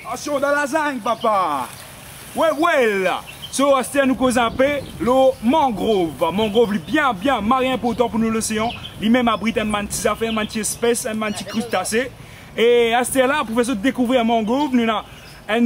Attention dans la lasagne, papa. Ouais, là. So, à nous cause un peu, le mangrove. Mangrove, bien marin important pour nous l'océan. Lui-même abrite un petit affaire, un petit espèce, un petit crustacé. Et à ce là, pour faire découvrir un mangrove, nous avons un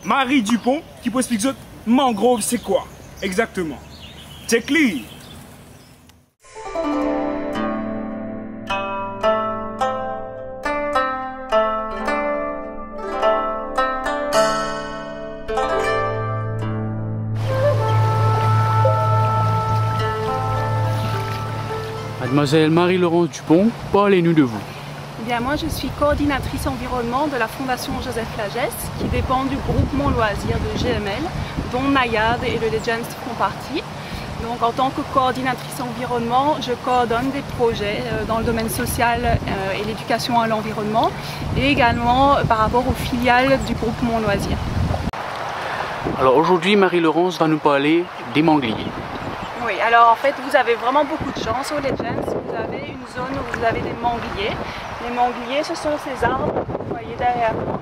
Marie Dupont qui peut expliquer mangrove c'est quoi exactement. Check lui. Mademoiselle Marie-Laurence Dupont, parlez-nous de vous. Eh bien, moi, je suis coordinatrice environnement de la Fondation Joseph Flagès, qui dépend du groupement loisir de GML, dont Nayade et le Legends font partie. Donc, en tant que coordinatrice environnement, je coordonne des projets dans le domaine social et l'éducation à l'environnement, et également par rapport aux filiales du groupement loisir. Alors aujourd'hui, Marie-Laurence va nous parler des mangliers. Oui, alors en fait, vous avez vraiment beaucoup de chance au Legends. Vous avez une zone où vous avez des mangliers. Les mangliers, ce sont ces arbres que vous voyez derrière moi,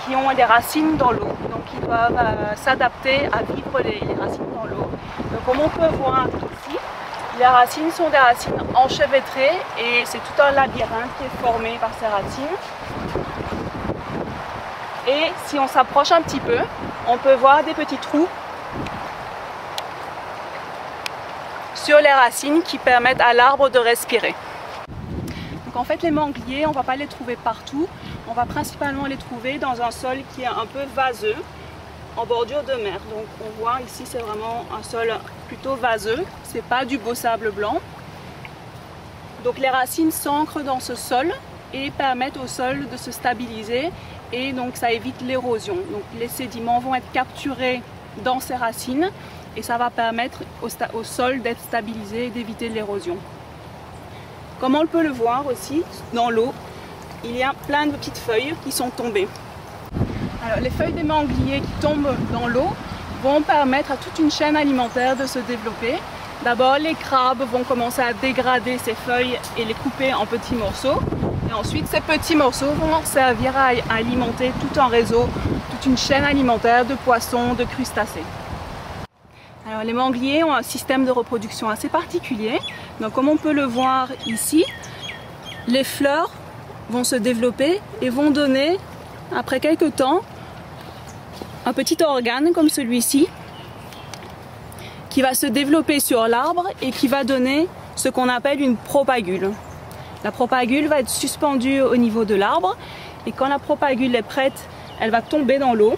qui ont des racines dans l'eau. Donc, ils doivent s'adapter à vivre les racines dans l'eau. Donc, comme on peut voir ici, les racines sont des racines enchevêtrées et c'est tout un labyrinthe qui est formé par ces racines. Et si on s'approche un petit peu, on peut voir des petits trous sur les racines qui permettent à l'arbre de respirer. Donc en fait les mangliers, on ne va pas les trouver partout, on va principalement les trouver dans un sol qui est un peu vaseux, en bordure de mer. Donc on voit ici c'est vraiment un sol plutôt vaseux, c'est pas du beau sable blanc. Donc les racines s'ancrent dans ce sol et permettent au sol de se stabiliser et donc ça évite l'érosion. Donc les sédiments vont être capturés dans ces racines et ça va permettre au sol d'être stabilisé et d'éviter l'érosion. Comme on peut le voir aussi, dans l'eau, il y a plein de petites feuilles qui sont tombées. Alors, les feuilles des mangliers qui tombent dans l'eau vont permettre à toute une chaîne alimentaire de se développer. D'abord, les crabes vont commencer à dégrader ces feuilles et les couper en petits morceaux. Et ensuite, ces petits morceaux vont servir à alimenter tout un réseau, toute une chaîne alimentaire de poissons, de crustacés. Alors, les mangliers ont un système de reproduction assez particulier. Donc, comme on peut le voir ici, les fleurs vont se développer et vont donner, après quelques temps, un petit organe comme celui-ci qui va se développer sur l'arbre et qui va donner ce qu'on appelle une propagule. La propagule va être suspendue au niveau de l'arbre et quand la propagule est prête, elle va tomber dans l'eau,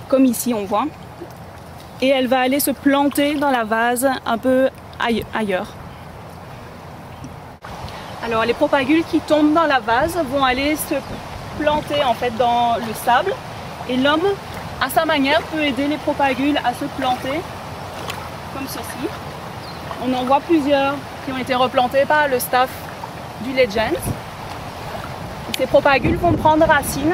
comme ici on voit. Et elle va aller se planter dans la vase un peu ailleurs. Alors les propagules qui tombent dans la vase vont aller se planter en fait dans le sable et l'homme à sa manière peut aider les propagules à se planter comme ceci. On en voit plusieurs qui ont été replantées par le staff du Legends. Ces propagules vont prendre racine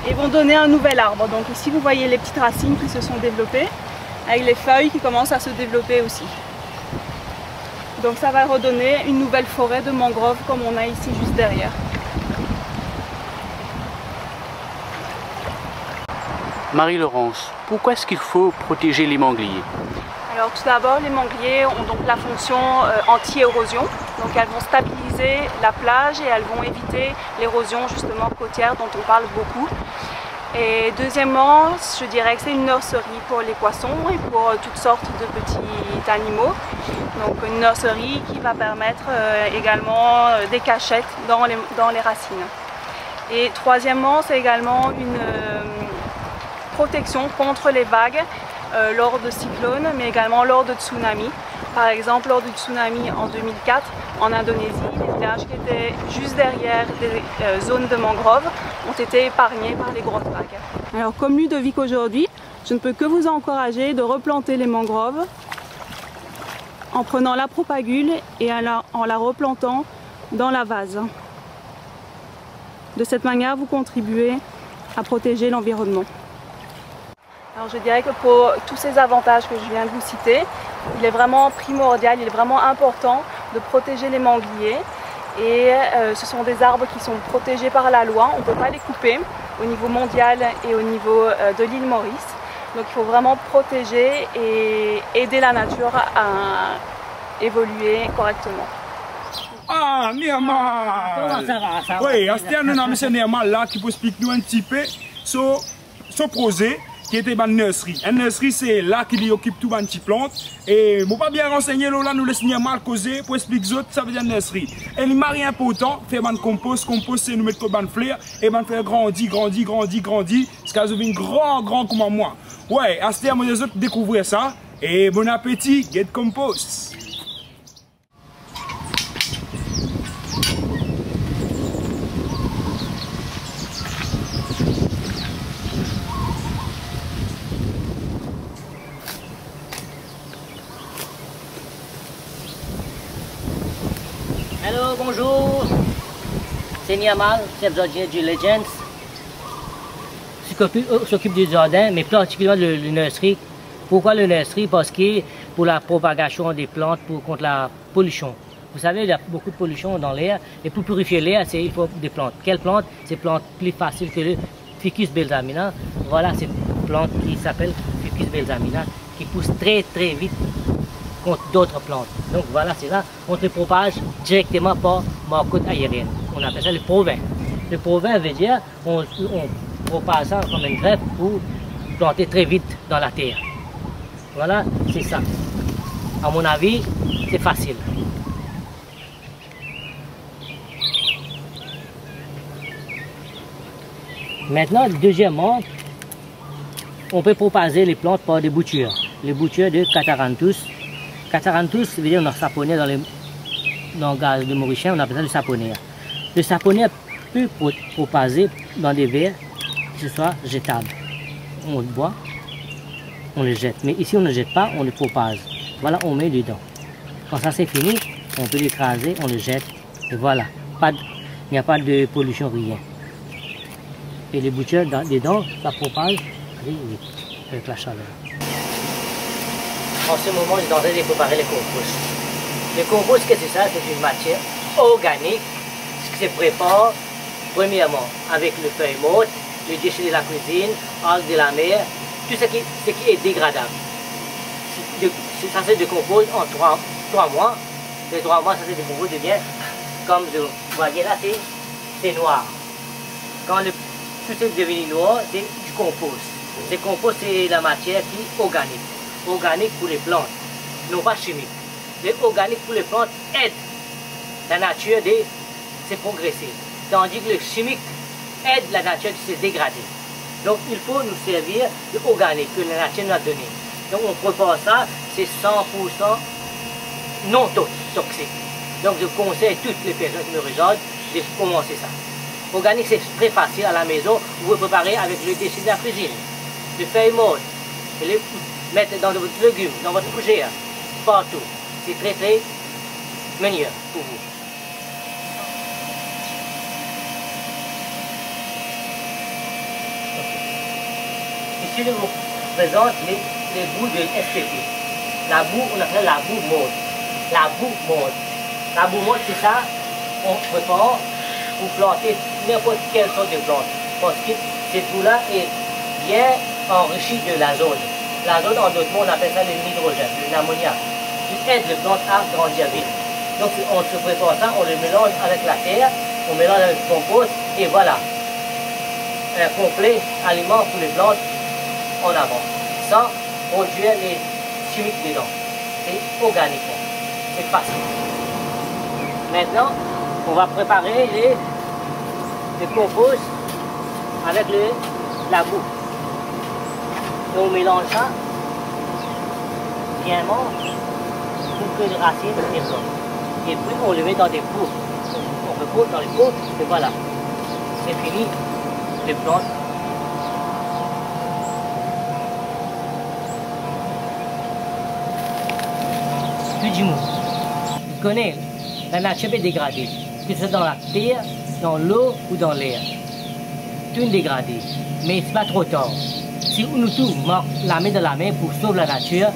et vont donner un nouvel arbre. Donc ici vous voyez les petites racines qui se sont développées, avec les feuilles qui commencent à se développer aussi. Donc ça va redonner une nouvelle forêt de mangroves comme on a ici juste derrière. Marie-Laurence, pourquoi est-ce qu'il faut protéger les mangliers? Alors tout d'abord, les mangliers ont donc la fonction anti-érosion. Donc elles vont stabiliser la plage et elles vont éviter l'érosion justement côtière dont on parle beaucoup. Et deuxièmement, je dirais que c'est une nurserie pour les poissons et pour toutes sortes de petits animaux. Donc une nurserie qui va permettre également des cachettes dans les racines. Et troisièmement, c'est également une protection contre les vagues lors de cyclones, mais également lors de tsunamis. Par exemple, lors du tsunami en 2004 en Indonésie, les villages qui étaient juste derrière des zones de mangroves ont été épargnés par les grosses vagues. Alors comme Ludovic aujourd'hui, je ne peux que vous encourager de replanter les mangroves en prenant la propagule et en la replantant dans la vase. De cette manière, vous contribuez à protéger l'environnement. Alors je dirais que pour tous ces avantages que je viens de vous citer, il est vraiment primordial, il est vraiment important de protéger les mangliers Et ce sont des arbres qui sont protégés par la loi, on ne peut pas les couper au niveau mondial et au niveau de l'île Maurice. Donc il faut vraiment protéger et aider la nature à évoluer correctement. Ah, Nirmal! Comment ça va? Ça va? Oui, nous avons M. Nirmal là qui peut expliquer nous un petit peu sur son projet qui était une nurserie. Une nurserie, c'est là qu'il occupe tout les petites plantes. Et je ne pas bien renseigner là, nous laissons Nirmal causer pour expliquer aux autres, ça veut dire nurserie. Et il n'est important, faire un compost. Compost, c'est nous mettre comme une fleur et faire grandir. C'est qu'elle devient grand comme moi. Ouais, à ce terme, les autres découvrir ça. Et bon appétit, get compost! Hello, bonjour. C'est Nirmal, chef jardinier du Legends. S'occupe du jardin, mais particulièrement de la nurserie. Pourquoi le nurserie? Parce que pour la propagation des plantes, contre la pollution. Vous savez, il y a beaucoup de pollution dans l'air, et pour purifier l'air, il faut des plantes. Quelles plantes? Ces plantes plus faciles que le Ficus belsamina. Voilà, c'est une plante qui s'appelle Ficus belsamina, qui pousse très vite contre d'autres plantes. Donc voilà, c'est là, on les propage directement par ma côte aérienne. On appelle ça le provin. Le provin veut dire on propage ça comme une greffe pour planter très vite dans la terre. Voilà, c'est ça. À mon avis, c'est facile. Maintenant, deuxièmement, on peut propager les plantes par des boutures. Les boutures de Catharanthus. Catharanthus veut dire on saponaire dans le langage de mauricien, on appelle ça le saponaire. Le saponaire peut propager dans des verres qui soient jetables. On le boit, on le jette. Mais ici on ne jette pas, on le propage. Voilà, on met dedans. Quand ça c'est fini, on peut l'écraser, on le jette. Et voilà, il n'y a pas de pollution, rien. Et les boutures dedans, ça propage très vite avec la chaleur. En ce moment, je suis en train de préparer le compost. Le compost, qu'est-ce que c'est ça? C'est une matière organique qui se prépare premièrement avec le feuille morte, les déchets de la cuisine, algues de la mer, tout ce qui est dégradable. Ça se décompose en 3 mois. Les 3 mois, ça se décompose devient, comme vous voyez là, c'est noir. Quand tout est devenu noir, c'est du compost. Le compost, c'est la matière qui est organique. Organique pour les plantes, non pas chimique. Le organique pour les plantes aide la nature de se progresser, tandis que le chimique aide la nature de se dégrader. Donc il faut nous servir de organique que la nature nous a donné. Donc on prépare ça, c'est 100% non toxique. Donc je conseille à toutes les personnes qui me regardent de commencer ça. Organique, c'est très facile à la maison, vous pouvez préparer avec le déchet de la cuisine, les feuilles mortes, et les mettre dans votre légumes, dans votre fougère, partout. C'est très meilleur pour vous. Ici, je vous présente les boues de SPP. La boue, on appelle la boue morte. La boue morte. La boue morte, c'est ça, on prépare pour planter n'importe quelle sorte de plante. Parce que cette boue-là est bien enrichie de l'azote. L'azote, en d'autres mots, on appelle ça le nitrogène, l'ammoniac, qui aide les plantes à grandir vite. Donc on se prépare ça, on le mélange avec la terre, on mélange avec le compost, et voilà, un complet aliment pour les plantes en avant, sans produire les chimiques dedans. C'est organique, c'est facile. Maintenant, on va préparer le compost avec la boue. Et on mélange ça bien pour que les racines développent. Et puis on le met dans des pots. On repose dans les pots et voilà. C'est fini, les plantes. Plus du mot. Vous connaissez, la nature est dégradée. Que ce soit dans la terre, dans l'eau ou dans l'air. Tout est dégradé. Mais c'est pas trop tard. Si nous tous mettons la main dans la main pour sauver la nature,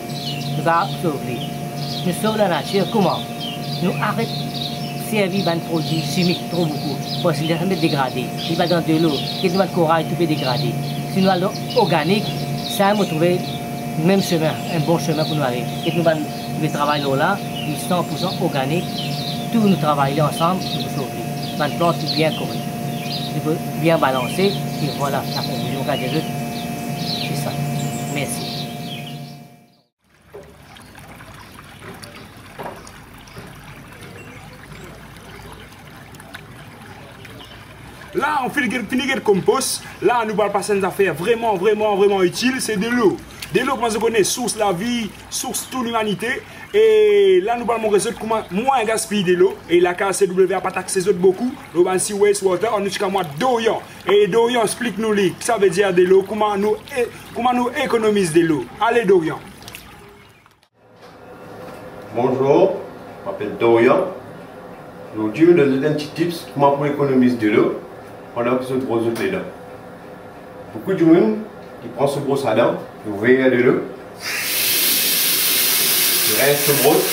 nous allons sauver. Nous sauvons la nature comment? Nous arrêtons servir un produit chimique trop beaucoup. Parce qu'il est dégradé. Il va dans de l'eau. Il y a de corail, tout est dégradé. Si nous allons organique, ça va trouver le même chemin, un bon chemin pour nous aller. Et nous allons travailler là, 100% organique. Tout nous travaillons ensemble pour nous sauver. Une plante bien correcte, bien balancée. Et voilà, la conclusion qu'a des autres. C'est ça. Merci. Là, on finit le compost. Là, nous allons passer à une affaire vraiment utile. C'est de l'eau. De l'eau, comme je connais, source la vie, source toute l'humanité. Et là, nous allons montrer comment moins gaspiller de l'eau. Et la KCW a pas taxé les autres beaucoup. Nous allons voir wastewater. On est jusqu'à moi Dorian. Et Dorian, explique-nous ça veut dire de l'eau, comment nous économisons de l'eau. Allez, Dorian. Bonjour, je m'appelle Dorian. Aujourd'hui, je vais vous donner un petit tips comment pour économiser de l'eau pendant que je brosse les dents. Beaucoup de monde qui prend ce brosse à dents, il ouvre de l'eau, il rince ce brosse,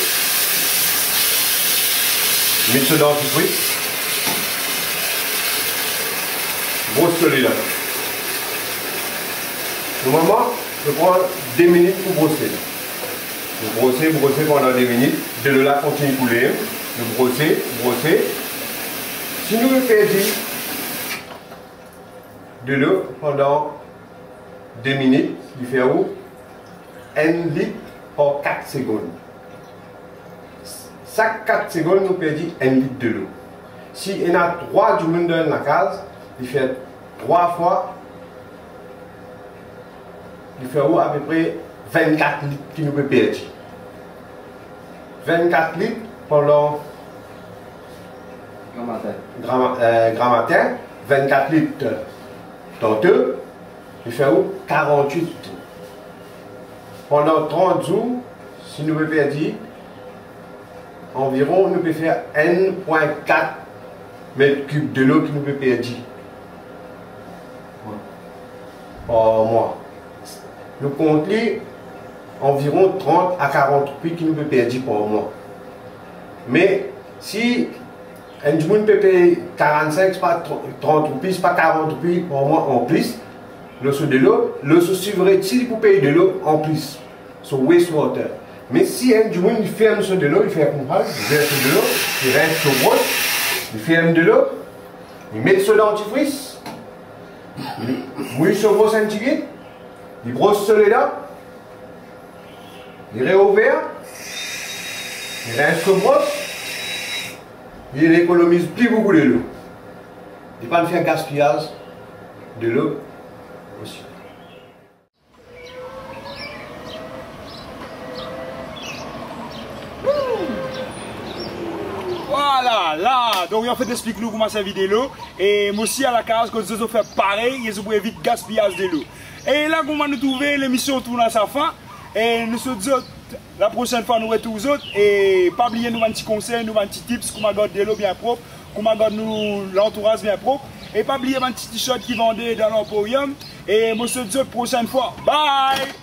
il met ce dentifrice, brosse les dents. Normalement, je prends 2 minutes pour brosser. Vous brossez pendant 2 minutes, de l'eau là continue de couler, vous brossez. Si nous perdons de l'eau pendant 2 minutes, il fait où 1 litre par 4 secondes. Chaque 4 secondes, nous perdons 1 litre de l'eau. Si il y a 3 du monde dans la case, il fait 3 fois, il fait où à peu près 24 litres qui nous peut perdre. 24 litres pendant grand matin, 24 litres tantôt, il fait où 48 litres. Pendant 30 jours, si nous pouvons perdre environ, nous pouvons faire 1,4 mètres cubes de l'eau qui nous peut perdre par mois. Nous comptons environ 30 à 40 roupies qui nous peut perdre par mois. Mais si un monde peut payer 45, pas 30 roupies, pas 40 roupies par mois en plus, le sous de l'eau, le sous suivrait pour payer de l'eau en plus, sur wastewater. Mais si un monde il ferme sur de l'eau, il fait comme ça, il verse de l'eau, il rince sur brosse, il ferme de l'eau, il met sur dentifrice, il mouille sur brosse un petit peu, il brosse sur les dents, il réouvert, il rince sur brosse, il économise plus beaucoup de l'eau. Il ne va pas faire gaspillage de l'eau aussi. Voilà, là, donc en fait explique-nous comment ça vide de l'eau. Et moi aussi à la case, quand je fais pareil, je peux éviter le gaspillage de l'eau. Et là, comment nous trouver l'émission tourne à sa fin. Et nous sommes la prochaine fois, nous retrouvons tous autres. Et pas oublier nous un petit conseil, nous un petit tips, comment garder de l'eau bien propre, comment garder l'entourage bien propre. Et pas oublier un petit t-shirt qui vendait dans l'emporium. Et moi, je te dis la prochaine fois. Bye!